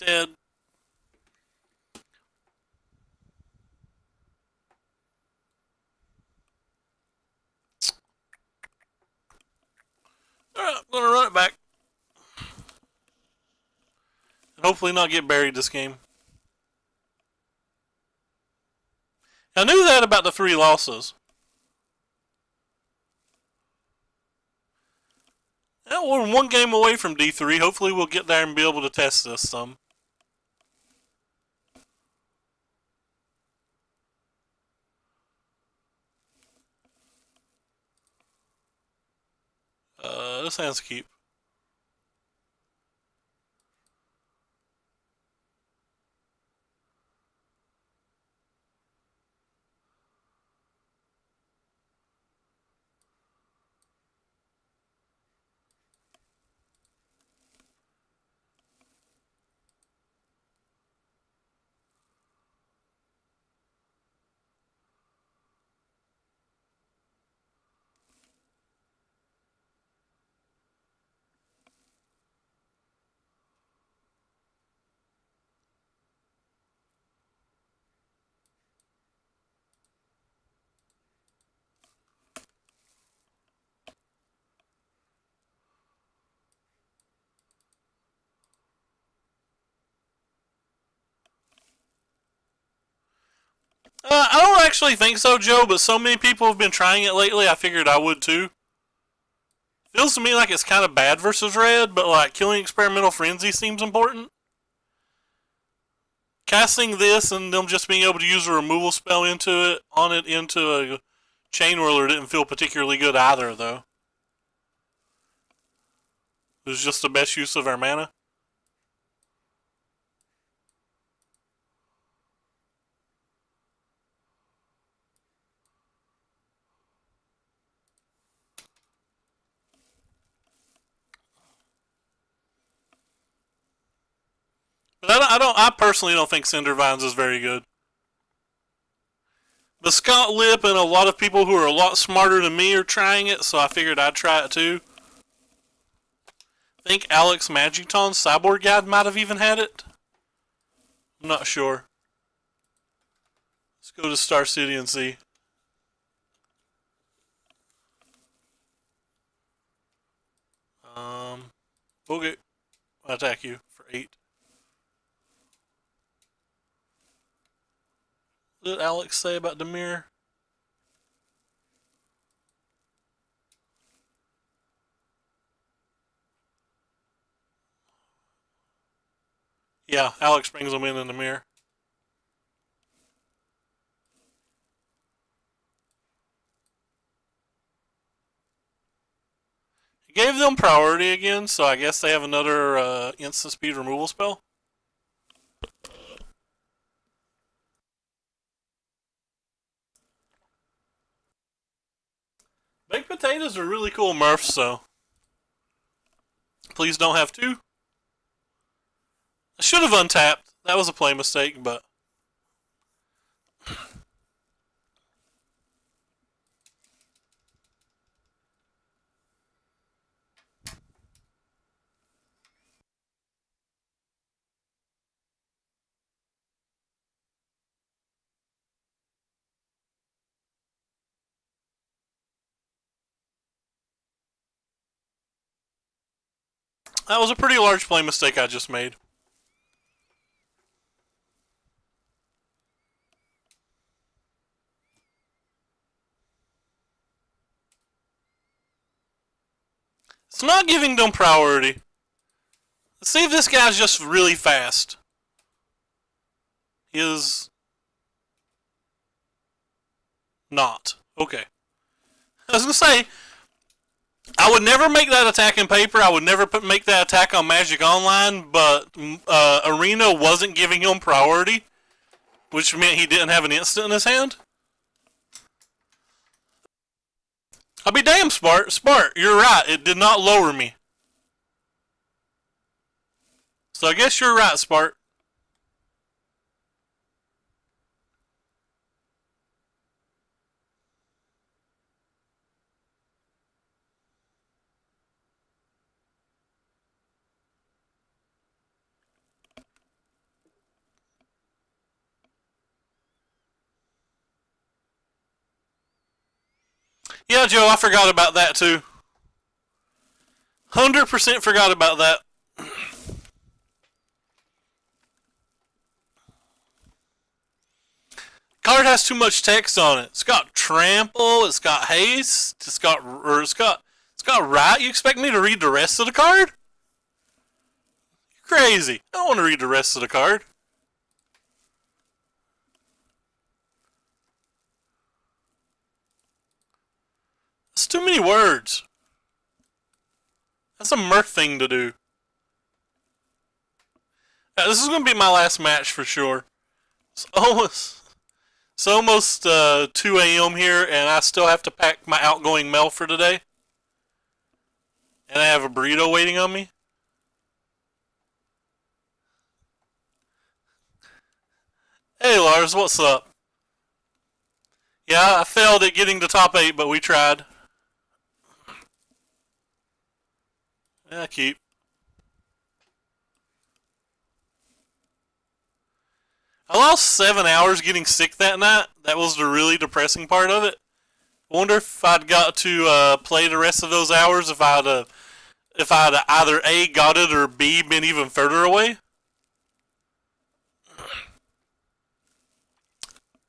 Dead. Alright, I'm gonna run it back. And hopefully not get buried this game. I knew that about the 3 losses. Yeah, we're 1 game away from D3. Hopefully we'll get there and be able to test this some. This hand's keep. I don't actually think so, Joe, but so many people have been trying it lately, I figured I would too. Feels to me like it's kind of bad versus red, but like killing Experimental Frenzy seems important. Casting this and them just being able to use a removal spell into a Chain Whirler didn't feel particularly good either, though. It was just the best use of our mana. But I personally don't think Cindervines is very good. But Scott Lip and a lot of people who are a lot smarter than me are trying it, so I figured I'd try it too. I think Alex Magicton's Cyborg Guide might have even had it. I'm not sure. Let's go to Star City and see. Okay. I'll attack you for 8. What did Alex say about Demir? Yeah, Alex brings them in the mirror. He gave them priority again, so I guess they have another instant speed removal spell. Baked potatoes are really cool Murphs, so please don't have 2. I should have untapped. That was a play mistake, but that was a pretty large play mistake I just made. It's not giving them priority. Let's see if this guy's just really fast. He is not. Okay. I was going to say, I would never make that attack in paper. I would never make that attack on Magic Online, but Arena wasn't giving him priority, which meant he didn't have an instant in his hand. I'll be damned, Spart, you're right. It did not lower me. So I guess you're right, Spart. Yeah, Joe, I forgot about that too. 100% forgot about that. Card has too much text on it. It's got trample, it's got haste, it's got right. You expect me to read the rest of the card? You're crazy. I don't want to read the rest of the card. That's too many words. That's a Murph thing to do. Yeah, this is going to be my last match for sure. It's almost 2 a.m. here, and I still have to pack my outgoing mail for today. And I have a burrito waiting on me. Hey Lars, what's up? Yeah, I failed at getting to top 8, but we tried. Yeah, keep. I lost 7 hours getting sick that night. That was the really depressing part of it. I wonder if I'd got to play the rest of those hours if I'd either A, got it, or B, been even further away.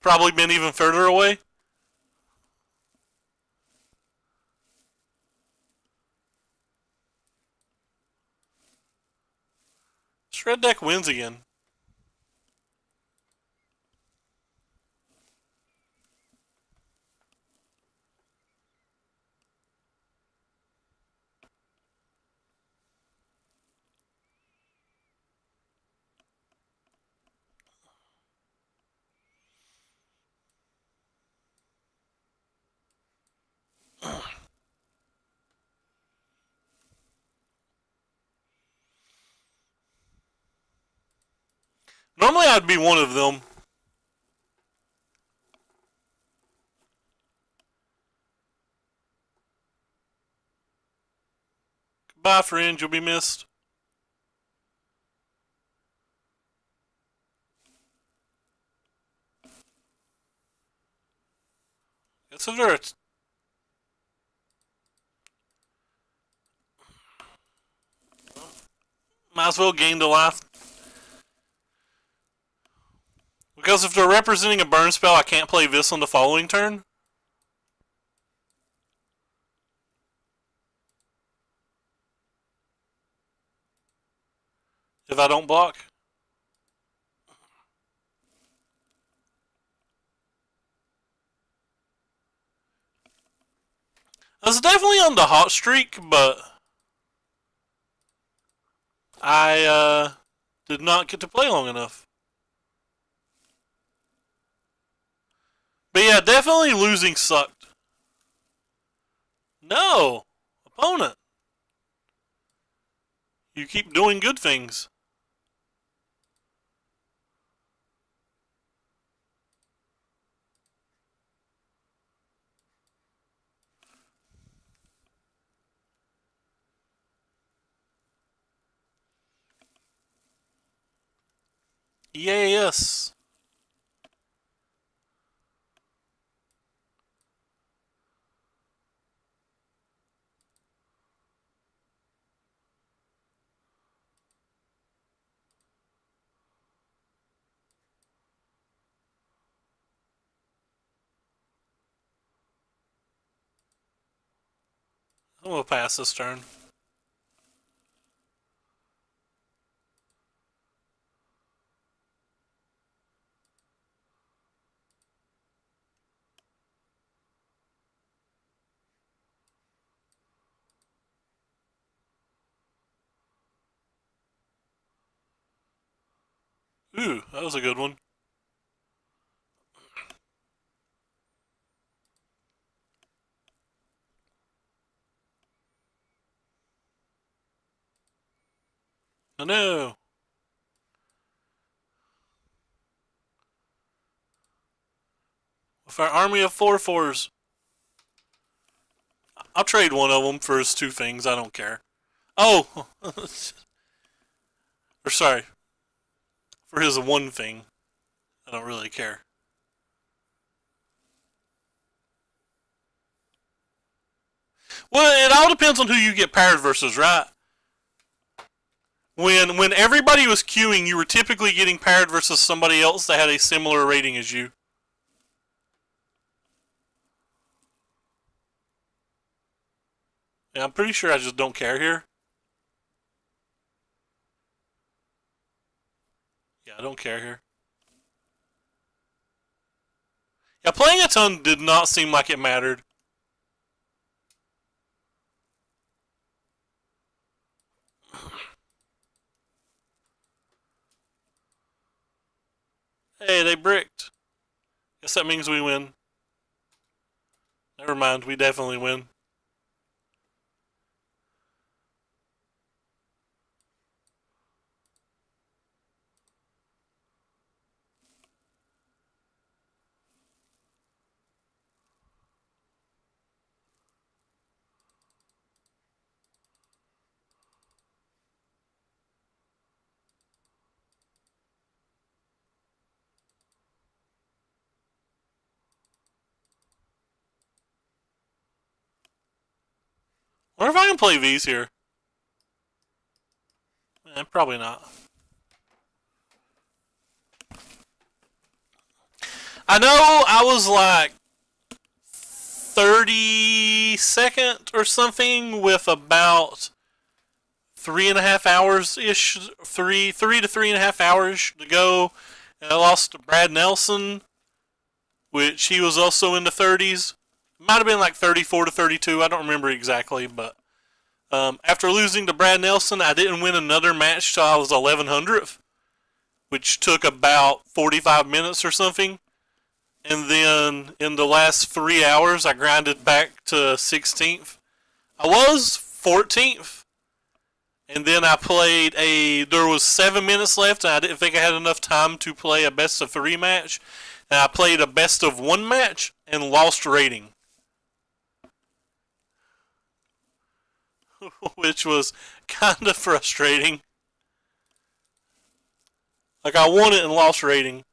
Probably been even further away. Shred deck wins again. Normally I'd be one of them. Bye, friend. You'll be missed. It's a dirt. Might as well gain the life. Because if they're representing a burn spell, I can't play this on the following turn. If I don't block. I was definitely on the hot streak, but I did not get to play long enough. But yeah, definitely losing sucked. No! Opponent! You keep doing good things. Yes. I'm gonna pass this turn. Ooh, that was a good one. Oh no. With our army of 4/4s. I'll trade one of them for his two things. I don't care. Oh! Or sorry. For his one thing. I don't really care. Well, it all depends on who you get paired versus, right? When everybody was queuing, you were typically getting paired versus somebody else that had a similar rating as you. Yeah, I'm pretty sure I just don't care here. Yeah, I don't care here. Yeah, playing a ton did not seem like it mattered. Hey, they bricked. Guess that means we win. Never mind, we definitely win. Wonder if I can play these here. Probably not. I know I was like 32nd or something with about 3.5 hours ish, three to 3.5 hours to go, and I lost to Brad Nelson, which he was also in the 30s. Might have been like 34 to 32. I don't remember exactly, but after losing to Brad Nelson, I didn't win another match till I was 1100th, which took about 45 minutes or something. And then in the last 3 hours, I grinded back to 16th. I was 14th. And then I played there was 7 minutes left, and I didn't think I had enough time to play a best of 3 match. And I played a best of 1 match and lost rating. which was kind of frustrating. Like, I won it and lost rating.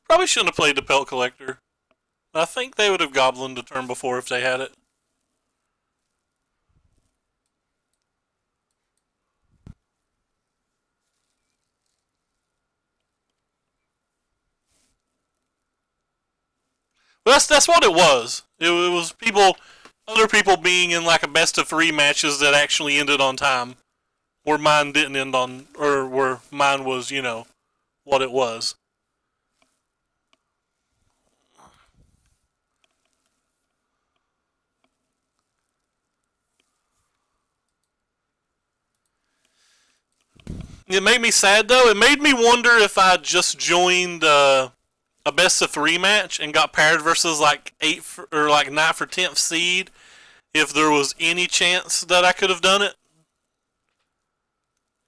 Probably shouldn't have played the Pelt Collector. I think they would have goblined the turn before if they had it. But that's what it was. It was other people being in like a best of three matches that actually ended on time, where mine didn't end on, or where mine was, what it was. It made me sad though. It made me wonder if I just joined a best of three match and got paired versus like or like 9th or 10th seed, if there was any chance that I could have done it.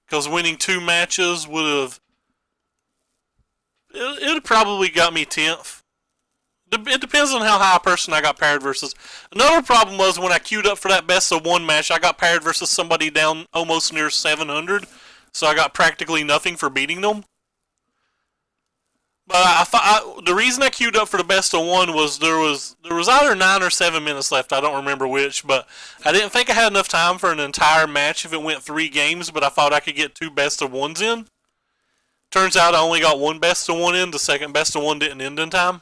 Because winning 2 matches would have, it probably got me 10th. It depends on how high a person I got paired versus. Another problem was when I queued up for that best of 1 match, I got paired versus somebody down almost near 700, so I got practically nothing for beating them. But I thought the reason I queued up for the best of 1 was there was either 9 or 7 minutes left. I don't remember which, but I didn't think I had enough time for an entire match if it went 3 games. But I thought I could get 2 best of 1s in. Turns out I only got 1 best of 1 in. The second best of 1 didn't end in time.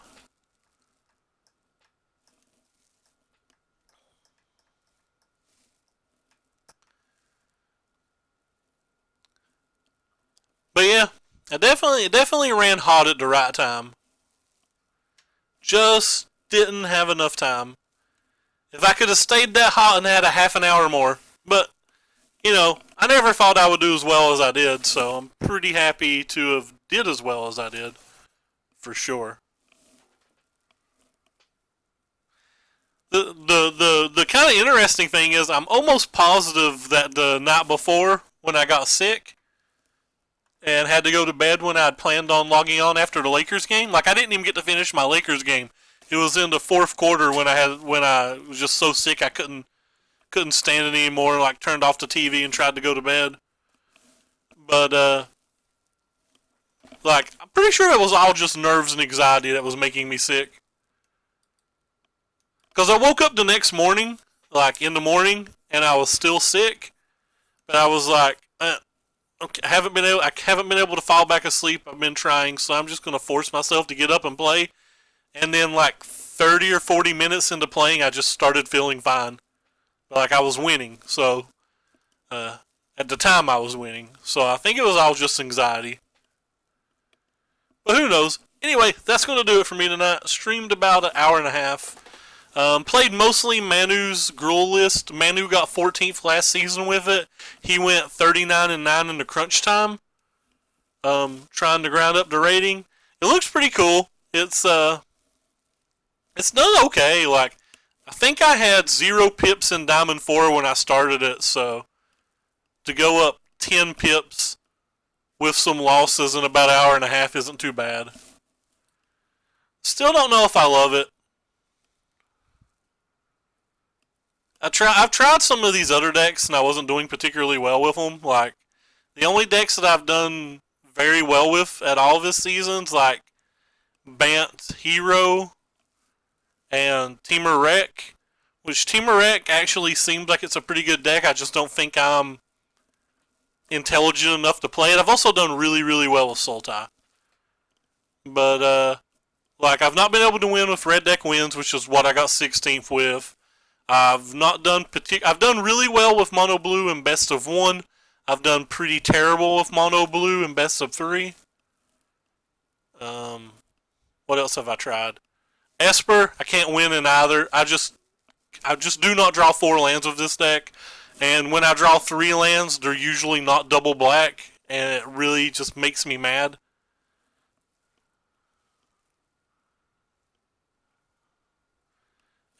But yeah, I definitely ran hot at the right time. Just didn't have enough time. If I could have stayed that hot and had a half an hour more, but I never thought I would do as well as I did, so I'm pretty happy to have did as well as I did, for sure. The kind of interesting thing is I'm almost positive that the night before when I got sick and had to go to bed when I had planned on logging on after the Lakers game, like I didn't even get to finish my Lakers game. It was in the 4th quarter when I was just so sick I couldn't stand it anymore. Like turned off the TV and tried to go to bed. But like I'm pretty sure it was all just nerves and anxiety that was making me sick. Because I woke up the next morning, like in the morning, and I was still sick. But I was like, okay, I haven't been able to fall back asleep. I've been trying, so I'm just gonna force myself to get up and play. And then like 30 or 40 minutes into playing, I just started feeling fine. Like I was winning. So at the time I was winning. So I think it was all just anxiety. But who knows? Anyway, that's going to do it for me tonight. Streamed about an hour and a half. Played mostly Manu's Gruel list. Manu got 14th last season with it. He went 39-9 in the crunch time. Trying to grind up the rating. It looks pretty cool. It's done okay. Like I think I had 0 pips in Diamond 4 when I started it, so to go up 10 pips with some losses in about an hour and a half isn't too bad. Still don't know if I love it. I've tried some of these other decks and I wasn't doing particularly well with them. Like the only decks that I've done very well with at all this season's like Bant Hero and Teamer Rec, which Teamer Rec actually seems like it's a pretty good deck. I just don't think I'm intelligent enough to play it. I've also done really, really well with Sultai. But, like, I've not been able to win with Red Deck Wins, which is what I got 16th with. I've done really well with Mono Blue in Best of 1. I've done pretty terrible with Mono Blue in Best of 3. What else have I tried? Esper, I can't win in either. I just do not draw 4 lands with this deck. And when I draw 3 lands, they're usually not double black. And it really just makes me mad.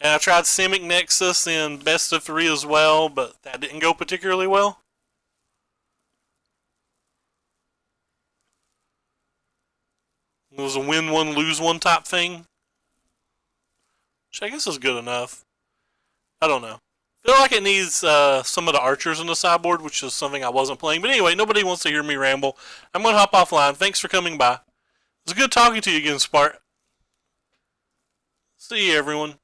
And I tried Simic Nexus in best of 3 as well, but that didn't go particularly well. It was a win one, lose one type thing. Which I guess is good enough. I don't know. I feel like it needs some of the archers on the sideboard, which is something I wasn't playing. But anyway, nobody wants to hear me ramble. I'm going to hop offline. Thanks for coming by. It was good talking to you again, Spart. See you, everyone.